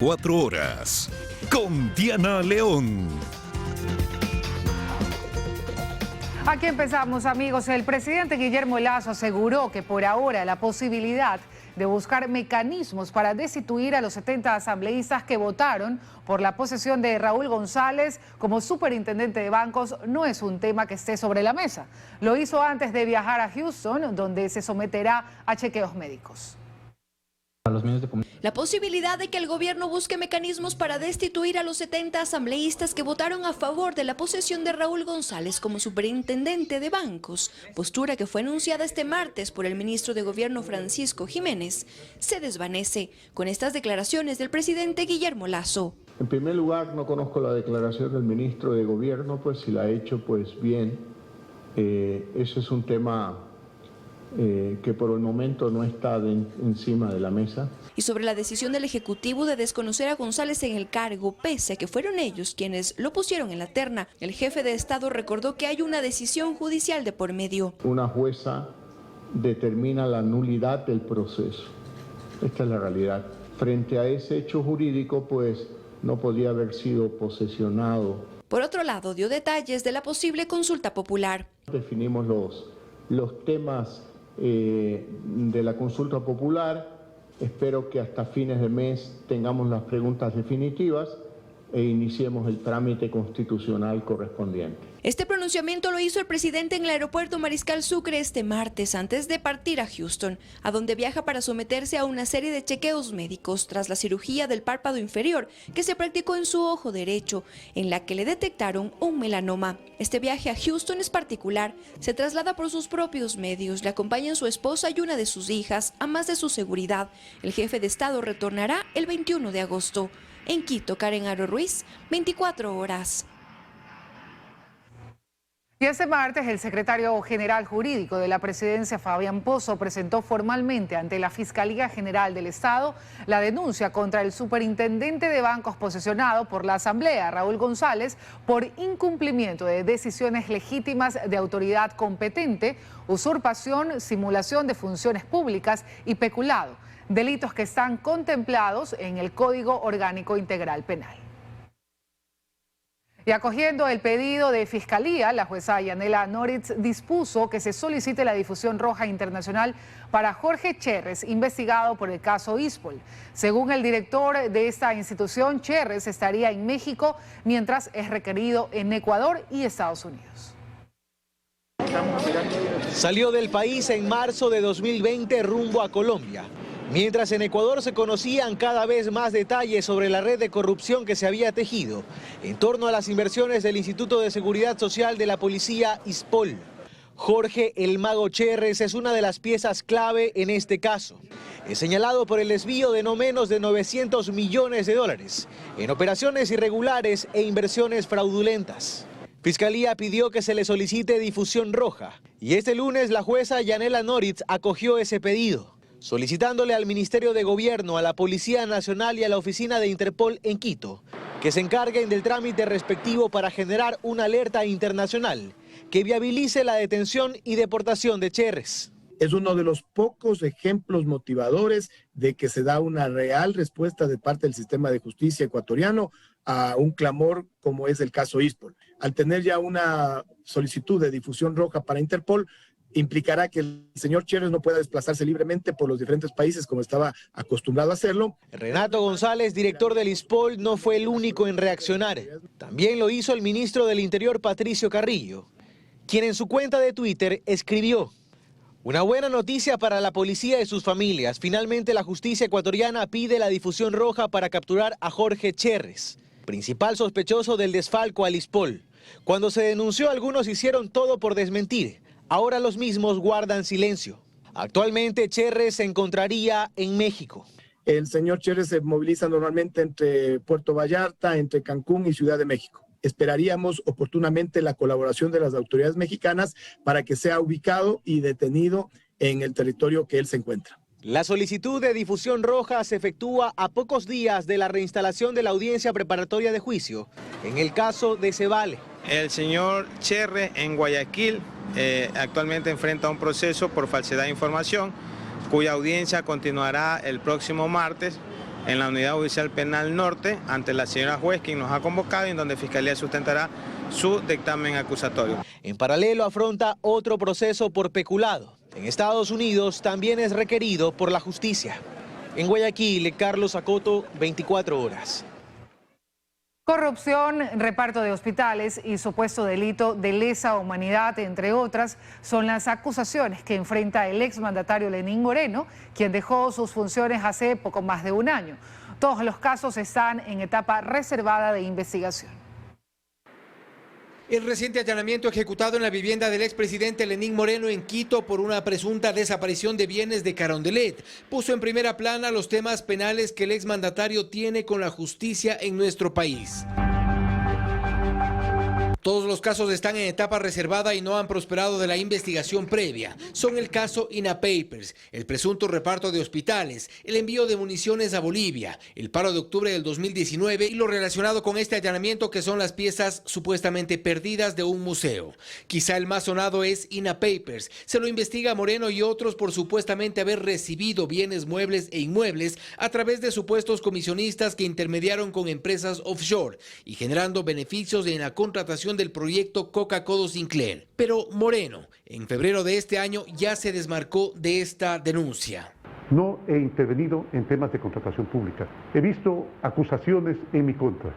4 horas con Diana León. Aquí empezamos, amigos. El presidente Guillermo Lasso aseguró que por ahora la posibilidad de buscar mecanismos para destituir a los 70 asambleístas que votaron por la posesión de Raúl González como superintendente de bancos no es un tema que esté sobre la mesa. Lo hizo antes de viajar a Houston, donde se someterá a chequeos médicos. La posibilidad de que el gobierno busque mecanismos para destituir a los 70 asambleístas que votaron a favor de la posesión de Raúl González como superintendente de bancos, postura que fue anunciada este martes por el ministro de Gobierno Francisco Jiménez, se desvanece con estas declaraciones del presidente Guillermo Lasso. En primer lugar, no conozco la declaración del ministro de Gobierno, pues si la ha hecho, pues bien. Ese es un tema que por el momento no está encima de la mesa. Y sobre la decisión del Ejecutivo de desconocer a González en el cargo, pese a que fueron ellos quienes lo pusieron en la terna, el jefe de Estado recordó que hay una decisión judicial de por medio. Una jueza determina la nulidad del proceso. Esta es la realidad. Frente a ese hecho jurídico, pues no podía haber sido posesionado. Por otro lado, dio detalles de la posible consulta popular. Definimos los temas de la consulta popular. Espero que hasta fines de mes tengamos las preguntas definitivas e iniciemos el trámite constitucional correspondiente. Este pronunciamiento lo hizo el presidente en el aeropuerto Mariscal Sucre este martes antes de partir a Houston, a donde viaja para someterse a una serie de chequeos médicos tras la cirugía del párpado inferior que se practicó en su ojo derecho, en la que le detectaron un melanoma. Este viaje a Houston es particular, se traslada por sus propios medios, le acompañan su esposa y una de sus hijas, a más de su seguridad. El jefe de Estado retornará el 21 de agosto. En Quito, Karen Aro Ruiz, 24 horas. Y este martes, el secretario general jurídico de la presidencia, Fabián Pozo, presentó formalmente ante la Fiscalía General del Estado la denuncia contra el superintendente de bancos posesionado por la Asamblea, Raúl González, por incumplimiento de decisiones legítimas de autoridad competente, usurpación, simulación de funciones públicas y peculado, delitos que están contemplados en el Código Orgánico Integral Penal. Y acogiendo el pedido de Fiscalía, la jueza Yanela Noritz dispuso que se solicite la difusión roja internacional para Jorge Cherres, investigado por el caso Ispol. Según el director de esta institución, Cherres estaría en México mientras es requerido en Ecuador y Estados Unidos. Salió del país en marzo de 2020 rumbo a Colombia. Mientras en Ecuador se conocían cada vez más detalles sobre la red de corrupción que se había tejido en torno a las inversiones del Instituto de Seguridad Social de la Policía Ispol. Jorge El Mago Cherres es una de las piezas clave en este caso. Es señalado por el desvío de no menos de 900 millones de dólares en operaciones irregulares e inversiones fraudulentas. Fiscalía pidió que se le solicite difusión roja y este lunes la jueza Yanela Noritz acogió ese pedido, solicitándole al Ministerio de Gobierno, a la Policía Nacional y a la Oficina de Interpol en Quito que se encarguen del trámite respectivo para generar una alerta internacional que viabilice la detención y deportación de Cherres. Es uno de los pocos ejemplos motivadores de que se da una real respuesta de parte del sistema de justicia ecuatoriano a un clamor como es el caso Ispol. Al tener ya una solicitud de difusión roja para Interpol, implicará que el señor Cherres no pueda desplazarse libremente por los diferentes países como estaba acostumbrado a hacerlo. Renato González, director del Ispol, no fue el único en reaccionar. También lo hizo el ministro del Interior, Patricio Carrillo, quien en su cuenta de Twitter escribió: una buena noticia para la policía y sus familias. Finalmente la justicia ecuatoriana pide la difusión roja para capturar a Jorge Cherres, principal sospechoso del desfalco al Ispol. Cuando se denunció, algunos hicieron todo por desmentir. Ahora los mismos guardan silencio. Actualmente Cherres se encontraría en México. El señor Cherres se moviliza normalmente entre Puerto Vallarta, entre Cancún y Ciudad de México. Esperaríamos oportunamente la colaboración de las autoridades mexicanas para que sea ubicado y detenido en el territorio que él se encuentra. La solicitud de difusión roja se efectúa a pocos días de la reinstalación de la audiencia preparatoria de juicio en el caso de Cevale. El señor Cherres en Guayaquil actualmente enfrenta un proceso por falsedad de información, cuya audiencia continuará el próximo martes en la Unidad Judicial Penal Norte ante la señora juez, quien nos ha convocado y en donde Fiscalía sustentará su dictamen acusatorio. En paralelo afronta otro proceso por peculado. En Estados Unidos también es requerido por la justicia. En Guayaquil, Carlos Acoto, 24 horas. Corrupción, reparto de hospitales y supuesto delito de lesa humanidad, entre otras, son las acusaciones que enfrenta el exmandatario Lenín Moreno, quien dejó sus funciones hace poco más de un año. Todos los casos están en etapa reservada de investigación. El reciente allanamiento ejecutado en la vivienda del expresidente Lenín Moreno en Quito por una presunta desaparición de bienes de Carondelet puso en primera plana los temas penales que el exmandatario tiene con la justicia en nuestro país. Todos los casos están en etapa reservada y no han prosperado de la investigación previa. Son el caso INA Papers, el presunto reparto de hospitales, el envío de municiones a Bolivia, el paro de octubre del 2019 y lo relacionado con este allanamiento, que son las piezas supuestamente perdidas de un museo. Quizá el más sonado es INA Papers. Se lo investiga Moreno y otros por supuestamente haber recibido bienes muebles e inmuebles a través de supuestos comisionistas que intermediaron con empresas offshore y generando beneficios en la contratación del proyecto Coca-Cola Sinclair. Pero Moreno, en febrero de este año, ya se desmarcó de esta denuncia. No he intervenido en temas de contratación pública. He visto acusaciones en mi contra,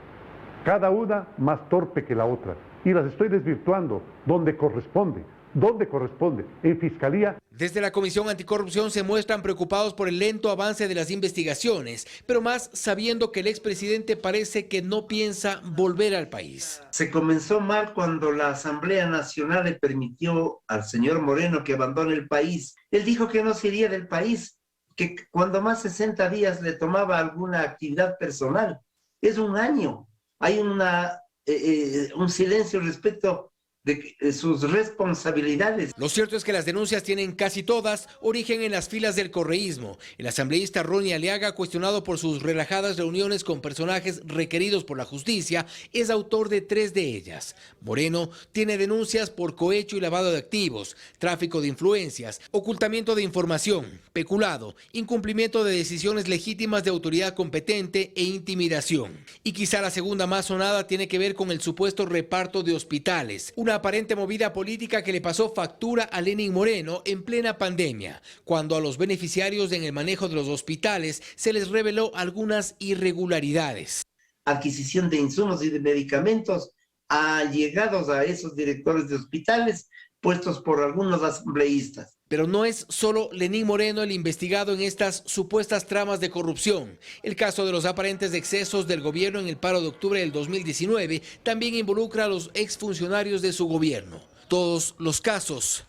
cada una más torpe que la otra, y las estoy desvirtuando donde corresponde. ¿Dónde corresponde? En Fiscalía. Desde la Comisión Anticorrupción se muestran preocupados por el lento avance de las investigaciones, pero más sabiendo que el expresidente parece que no piensa volver al país. Se comenzó mal cuando la Asamblea Nacional le permitió al señor Moreno que abandone el país. Él dijo que no se iría del país, que cuando más 60 días le tomaba alguna actividad personal. Es un año. Hay un silencio respecto de sus responsabilidades. Lo cierto es que las denuncias tienen casi todas origen en las filas del correísmo. El asambleísta Ronnie Aliaga, cuestionado por sus relajadas reuniones con personajes requeridos por la justicia, es autor de 3 de ellas. Moreno tiene denuncias por cohecho y lavado de activos, tráfico de influencias, ocultamiento de información, peculado, incumplimiento de decisiones legítimas de autoridad competente e intimidación. Y quizá la segunda más sonada tiene que ver con el supuesto reparto de hospitales, una aparente movida política que le pasó factura a Lenín Moreno en plena pandemia, cuando a los beneficiarios en el manejo de los hospitales se les reveló algunas irregularidades. Adquisición de insumos y de medicamentos allegados a esos directores de hospitales puestos por algunos asambleístas. Pero no es solo Lenín Moreno el investigado en estas supuestas tramas de corrupción. El caso de los aparentes excesos del gobierno en el paro de octubre del 2019 también involucra a los exfuncionarios de su gobierno. Todos los casos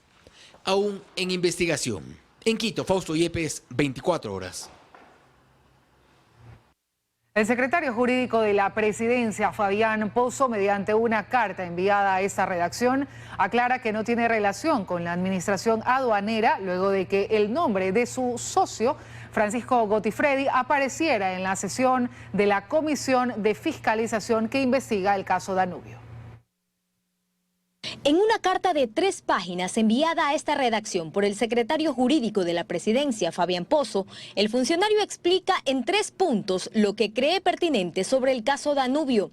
aún en investigación. En Quito, Fausto Yepes, 24 horas. El secretario jurídico de la presidencia, Fabián Pozo, mediante una carta enviada a esta redacción, aclara que no tiene relación con la administración aduanera luego de que el nombre de su socio, Francisco Gottifredi, apareciera en la sesión de la Comisión de Fiscalización que investiga el caso Danubio. En una carta de 3 páginas enviada a esta redacción por el secretario jurídico de la presidencia, Fabián Pozo, el funcionario explica en 3 puntos lo que cree pertinente sobre el caso Danubio.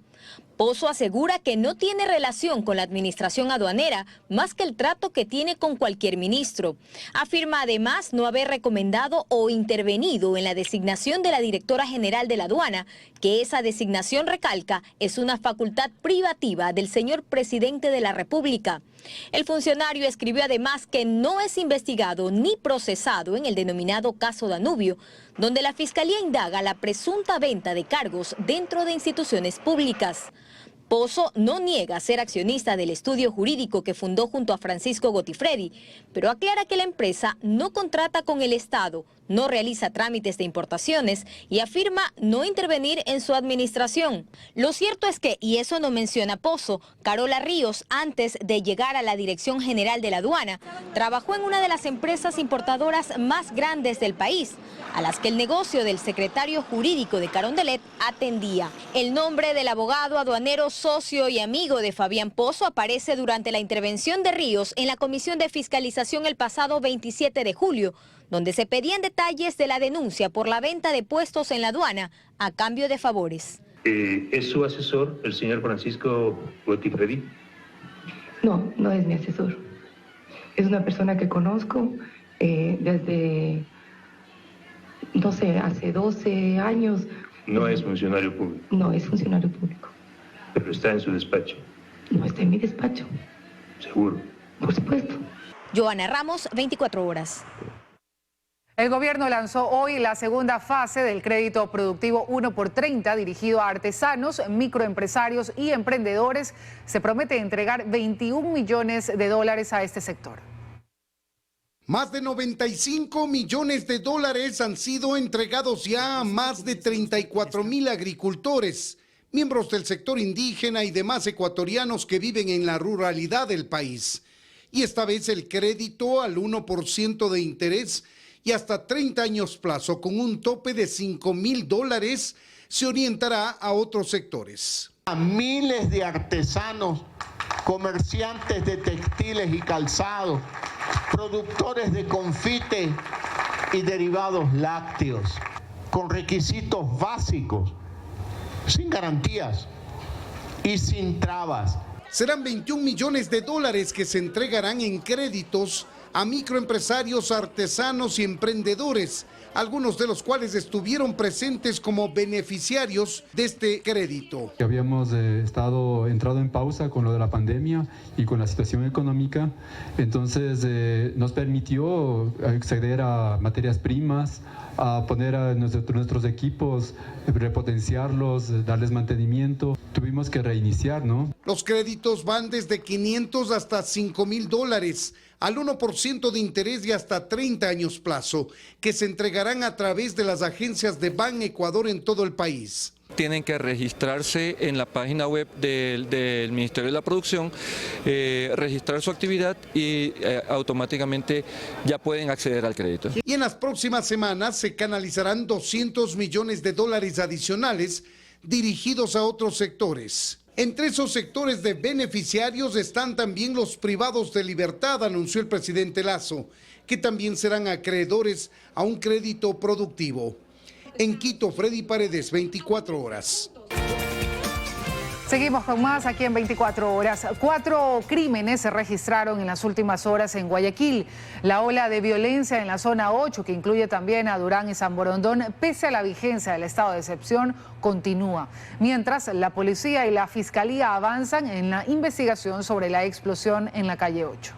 Pozo asegura que no tiene relación con la administración aduanera más que el trato que tiene con cualquier ministro. Afirma además no haber recomendado o intervenido en la designación de la directora general de la aduana, que esa designación, recalca, es una facultad privativa del señor presidente de la República. El funcionario escribió además que no es investigado ni procesado en el denominado caso Danubio, donde la Fiscalía indaga la presunta venta de cargos dentro de instituciones públicas. Pozo no niega ser accionista del estudio jurídico que fundó junto a Francisco Gottifredi, pero aclara que la empresa no contrata con el Estado, no realiza trámites de importaciones y afirma no intervenir en su administración. Lo cierto es que, y eso no menciona Pozo, Carola Ríos, antes de llegar a la Dirección General de la Aduana, trabajó en una de las empresas importadoras más grandes del país, a las que el negocio del secretario jurídico de Carondelet atendía. El nombre del abogado aduanero, socio y amigo de Fabián Pozo aparece durante la intervención de Ríos en la Comisión de Fiscalización el pasado 27 de julio, donde se pedían detalles de la denuncia por la venta de puestos en la aduana a cambio de favores. ¿Es su asesor, el señor Francisco Gotifredi? No, no es mi asesor. Es una persona que conozco desde, no sé, hace 12 años. No es funcionario público. No es funcionario público. Pero está en su despacho. No está en mi despacho. ¿Seguro? Por supuesto. Joana Ramos, 24 horas. El gobierno lanzó hoy la segunda fase del crédito productivo 1x30 dirigido a artesanos, microempresarios y emprendedores. Se promete entregar 21 millones de dólares a este sector. Más de 95 millones de dólares han sido entregados ya a más de 34,000 agricultores, miembros del sector indígena y demás ecuatorianos que viven en la ruralidad del país. Y esta vez el crédito al 1% de interés y hasta 30 años plazo con un tope de $5,000 se orientará a otros sectores. A miles de artesanos, comerciantes de textiles y calzados, productores de confite y derivados lácteos, con requisitos básicos, sin garantías y sin trabas. Serán 21 millones de dólares que se entregarán en créditos a microempresarios, artesanos y emprendedores, algunos de los cuales estuvieron presentes como beneficiarios de este crédito. Habíamos entrado en pausa con lo de la pandemia y con la situación económica, entonces nos permitió acceder a materias primas, a poner a nuestros equipos, repotenciarlos, darles mantenimiento. Tuvimos que reiniciar, ¿no? Los créditos van desde 500 hasta 5,000 dólares, al 1% de interés y hasta 30 años plazo, que se entregarán a través de las agencias de Ban Ecuador en todo el país. Tienen que registrarse en la página web del Ministerio de la Producción, registrar su actividad y automáticamente ya pueden acceder al crédito. Y en las próximas semanas se canalizarán 200 millones de dólares adicionales dirigidos a otros sectores. Entre esos sectores de beneficiarios están también los privados de libertad, anunció el presidente Lasso, que también serán acreedores a un crédito productivo. En Quito, Freddy Paredes, 24 horas. Seguimos con más aquí en 24 horas. 4 crímenes se registraron en las últimas horas en Guayaquil. La ola de violencia en la zona 8, que incluye también a Durán y San Borondón, pese a la vigencia del estado de excepción, continúa. Mientras, la policía y la fiscalía avanzan en la investigación sobre la explosión en la calle 8.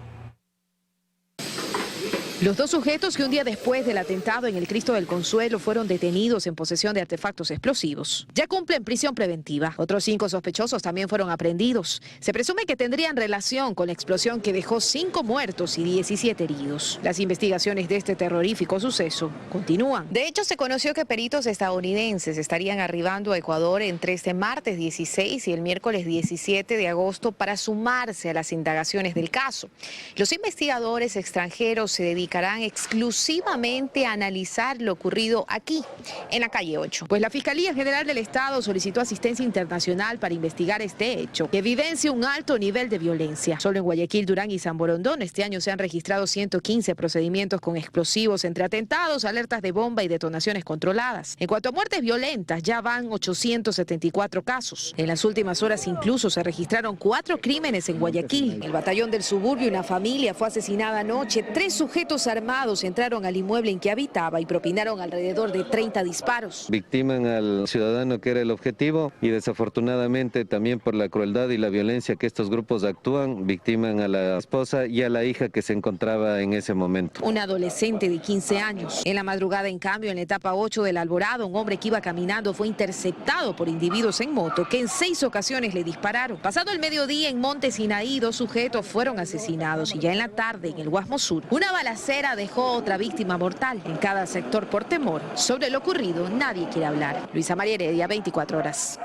Los 2 sujetos que un día después del atentado en el Cristo del Consuelo fueron detenidos en posesión de artefactos explosivos ya cumplen prisión preventiva. Otros 5 sospechosos también fueron aprehendidos. Se presume que tendrían relación con la explosión que dejó 5 muertos y 17 heridos. Las investigaciones de este terrorífico suceso continúan. De hecho, se conoció que peritos estadounidenses estarían arribando a Ecuador entre este martes 16 y el miércoles 17 de agosto para sumarse a las indagaciones del caso. Los investigadores extranjeros se dedicarán exclusivamente a analizar lo ocurrido aquí, en la calle 8. Pues la Fiscalía General del Estado solicitó asistencia internacional para investigar este hecho, que evidencia un alto nivel de violencia. Solo en Guayaquil, Durán y San Borondón este año se han registrado 115 procedimientos con explosivos entre atentados, alertas de bomba y detonaciones controladas. En cuanto a muertes violentas, ya van 874 casos. En las últimas horas incluso se registraron 4 crímenes en Guayaquil. En el batallón del suburbio, una familia fue asesinada anoche. 3 sujetos armados entraron al inmueble en que habitaba y propinaron alrededor de 30 disparos. Victiman al ciudadano que era el objetivo y desafortunadamente también por la crueldad y la violencia que estos grupos actúan, victiman a la esposa y a la hija que se encontraba en ese momento. Un adolescente de 15 años. En la madrugada, en cambio, en la etapa 8 del Alborado, un hombre que iba caminando fue interceptado por individuos en moto que en 6 ocasiones le dispararon. Pasado el mediodía en Monte Sinaí, 2 sujetos fueron asesinados y ya en la tarde en el Guasmo Sur, una balacera dejó otra víctima mortal. En cada sector, por temor sobre lo ocurrido, nadie quiere hablar. Luisa María Heredia, 24 horas.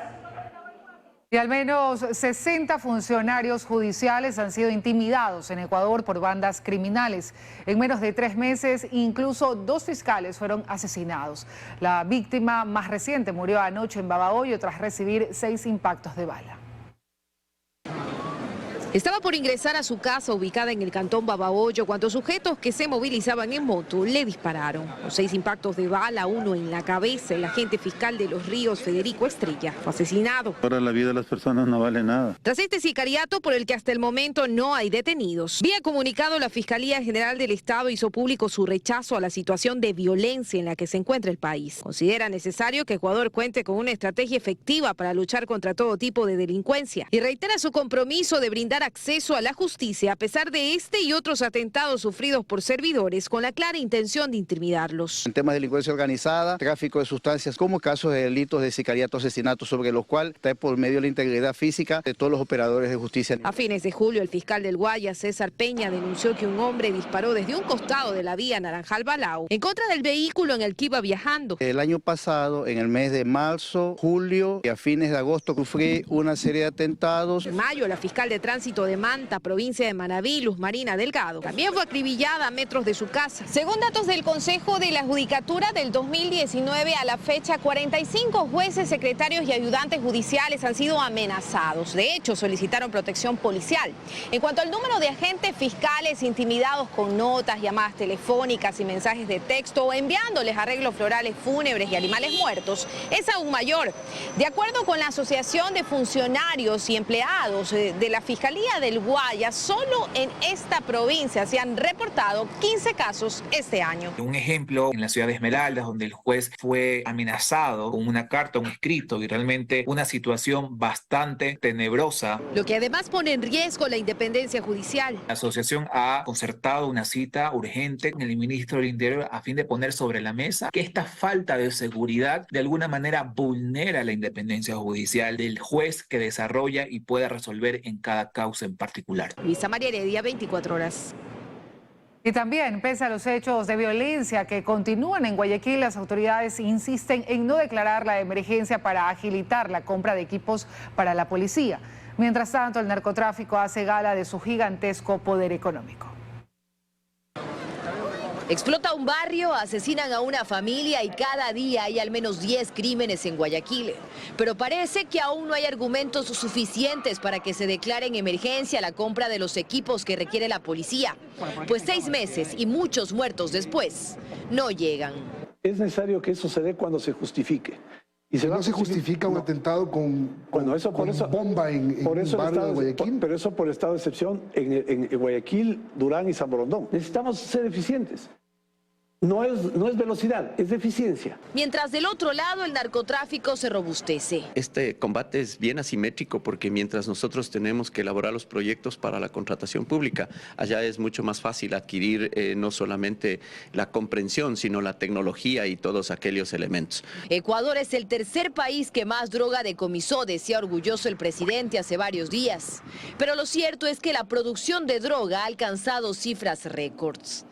Y al menos 60 funcionarios judiciales han sido intimidados en Ecuador por bandas criminales. En menos de 3 meses, incluso 2 fiscales fueron asesinados. La víctima más reciente murió anoche en Babahoyo tras recibir 6 impactos de bala. Estaba por ingresar a su casa ubicada en el cantón Babahoyo cuando sujetos que se movilizaban en moto le dispararon. Los 6 impactos de bala, uno en la cabeza. El agente fiscal de Los Ríos, Federico Estrella, fue asesinado. Ahora la vida de las personas no vale nada. Tras este sicariato, por el que hasta el momento no hay detenidos, vía comunicado, la Fiscalía General del Estado hizo público su rechazo a la situación de violencia en la que se encuentra el país. Considera necesario que Ecuador cuente con una estrategia efectiva para luchar contra todo tipo de delincuencia y reitera su compromiso de brindar acceso a la justicia a pesar de este y otros atentados sufridos por servidores con la clara intención de intimidarlos. En temas de delincuencia organizada, tráfico de sustancias, como casos de delitos de sicariato, asesinato, sobre los cuales está por medio de la integridad física de todos los operadores de justicia. A fines de julio, el fiscal del Guayas, César Peña, denunció que un hombre disparó desde un costado de la vía Naranjal Balao en contra del vehículo en el que iba viajando. El año pasado, en el mes de marzo, julio y a fines de agosto, sufrí una serie de atentados. En mayo, la fiscal de tránsito de Manta, provincia de Manabí, Luz Marina Delgado, también fue acribillada a metros de su casa. Según datos del Consejo de la Judicatura, del 2019 a la fecha, 45 jueces, secretarios y ayudantes judiciales han sido amenazados. De hecho, solicitaron protección policial. En cuanto al número de agentes fiscales intimidados con notas, llamadas telefónicas y mensajes de texto o enviándoles arreglos florales fúnebres y animales muertos, es aún mayor. De acuerdo con la Asociación de Funcionarios y Empleados de la Fiscalía del Guayas, solo en esta provincia se han reportado 15 casos este año. Un ejemplo en la ciudad de Esmeraldas, donde el juez fue amenazado con una carta, un escrito, y realmente una situación bastante tenebrosa. Lo que además pone en riesgo la independencia judicial. La asociación ha concertado una cita urgente con el ministro del Interior a fin de poner sobre la mesa que esta falta de seguridad de alguna manera vulnera la independencia judicial del juez que desarrolla y pueda resolver en cada causa en particular. Luisa María Heredia, 24 horas. Y también, pese a los hechos de violencia que continúan en Guayaquil, las autoridades insisten en no declarar la emergencia para agilitar la compra de equipos para la policía. Mientras tanto, el narcotráfico hace gala de su gigantesco poder económico. Explota un barrio, asesinan a una familia y cada día hay al menos 10 crímenes en Guayaquil. Pero parece que aún no hay argumentos suficientes para que se declare en emergencia la compra de los equipos que requiere la policía. Pues 6 meses y muchos muertos después no llegan. Es necesario que eso se dé cuando se justifique. ¿Y no se justifica un atentado con bomba en un barrio de Guayaquil? Pero eso por estado de excepción en Guayaquil, Durán y San Borondón. Necesitamos ser eficientes. No es velocidad, es eficiencia. Mientras del otro lado el narcotráfico se robustece. Este combate es bien asimétrico porque mientras nosotros tenemos que elaborar los proyectos para la contratación pública, allá es mucho más fácil adquirir no solamente la comprensión, sino la tecnología y todos aquellos elementos. Ecuador es el tercer país que más droga decomisó, decía orgulloso el presidente hace varios días. Pero lo cierto es que la producción de droga ha alcanzado cifras récords.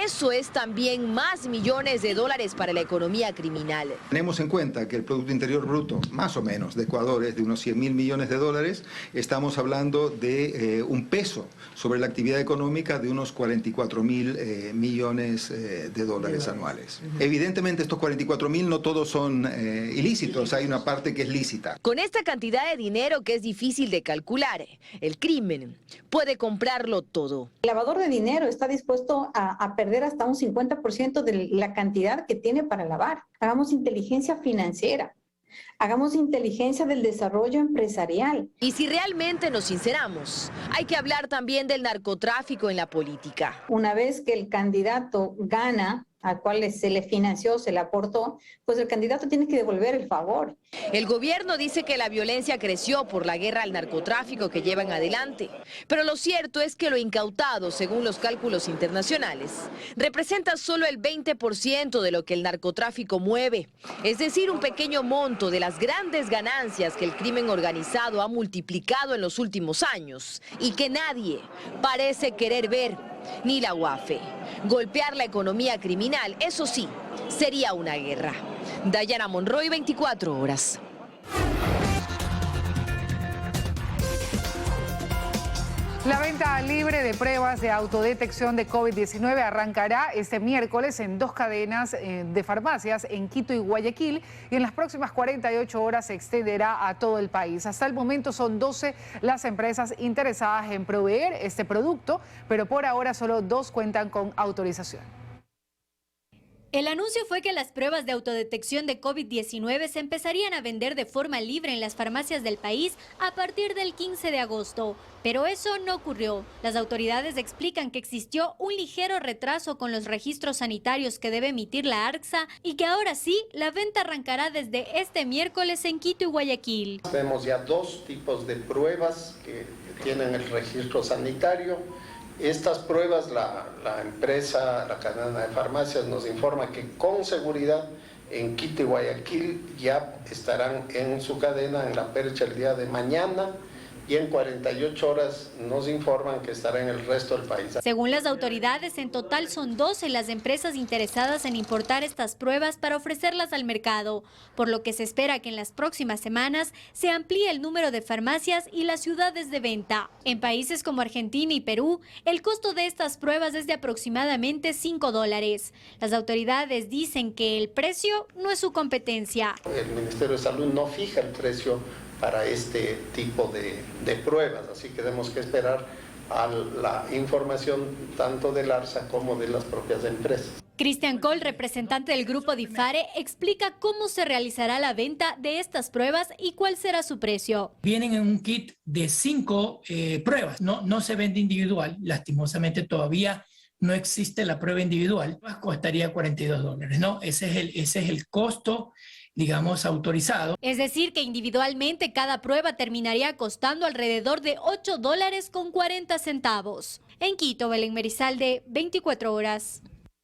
Eso es también más millones de dólares para la economía criminal. Tenemos en cuenta que el Producto Interior Bruto, más o menos, de Ecuador es de unos 100.000 millones de dólares. Estamos hablando de un peso sobre la actividad económica de unos 44.000 millones de dólares anuales. Evidentemente estos 44.000 no todos son ilícitos, hay una parte que es lícita. Con esta cantidad de dinero que es difícil de calcular, el crimen puede comprarlo todo. El lavador de dinero está dispuesto a perder hasta un 50% de la cantidad que tiene para lavar. Hagamos inteligencia financiera. Hagamos inteligencia del desarrollo empresarial. Y si realmente nos sinceramos, hay que hablar también del narcotráfico en la política. Una vez que el candidato gana, al cual se le financió, se le aportó, pues el candidato tiene que devolver el favor. El gobierno dice que la violencia creció por la guerra al narcotráfico que llevan adelante. Pero lo cierto es que lo incautado, según los cálculos internacionales, representa solo el 20% de lo que el narcotráfico mueve. Es decir, un pequeño monto de las grandes ganancias que el crimen organizado ha multiplicado en los últimos años y que nadie parece querer ver, ni la UAFE. Golpear la economía criminal, eso sí, sería una guerra. Dayana Monroy, 24 horas. La venta libre de pruebas de autodetección de COVID-19 arrancará este miércoles en 2 cadenas de farmacias en Quito y Guayaquil, y en las próximas 48 horas se extenderá a todo el país. Hasta el momento son 12 las empresas interesadas en proveer este producto, pero por ahora solo 2 cuentan con autorización. El anuncio fue que las pruebas de autodetección de COVID-19 se empezarían a vender de forma libre en las farmacias del país a partir del 15 de agosto. Pero eso no ocurrió. Las autoridades explican que existió un ligero retraso con los registros sanitarios que debe emitir la ARCSA y que ahora sí, la venta arrancará desde este miércoles en Quito y Guayaquil. Tenemos ya 2 tipos de pruebas que tienen el registro sanitario. Estas pruebas, la empresa, la cadena de farmacias nos informa que con seguridad en Quito y Guayaquil ya estarán en su cadena, en la percha el día de mañana, y en 48 horas nos informan que estará en el resto del país. Según las autoridades, en total son 12 las empresas interesadas en importar estas pruebas para ofrecerlas al mercado, por lo que se espera que en las próximas semanas se amplíe el número de farmacias y las ciudades de venta. En países como Argentina y Perú, el costo de estas pruebas es de aproximadamente $5. Las autoridades dicen que el precio no es su competencia. El Ministerio de Salud no fija el precio para este tipo de pruebas, así que tenemos que esperar a la información tanto del ARCSA como de las propias empresas. Cristian Coll, representante del grupo DIFARE, explica cómo se realizará la venta de estas pruebas y cuál será su precio. Vienen en un kit de 5 pruebas, no se vende individual, lastimosamente todavía no existe la prueba individual, costaría $42, ¿no? Ese es el costo, digamos, autorizado. Es decir, que individualmente cada prueba terminaría costando alrededor de $8.40. En Quito, Belén Merizalde, 24 horas.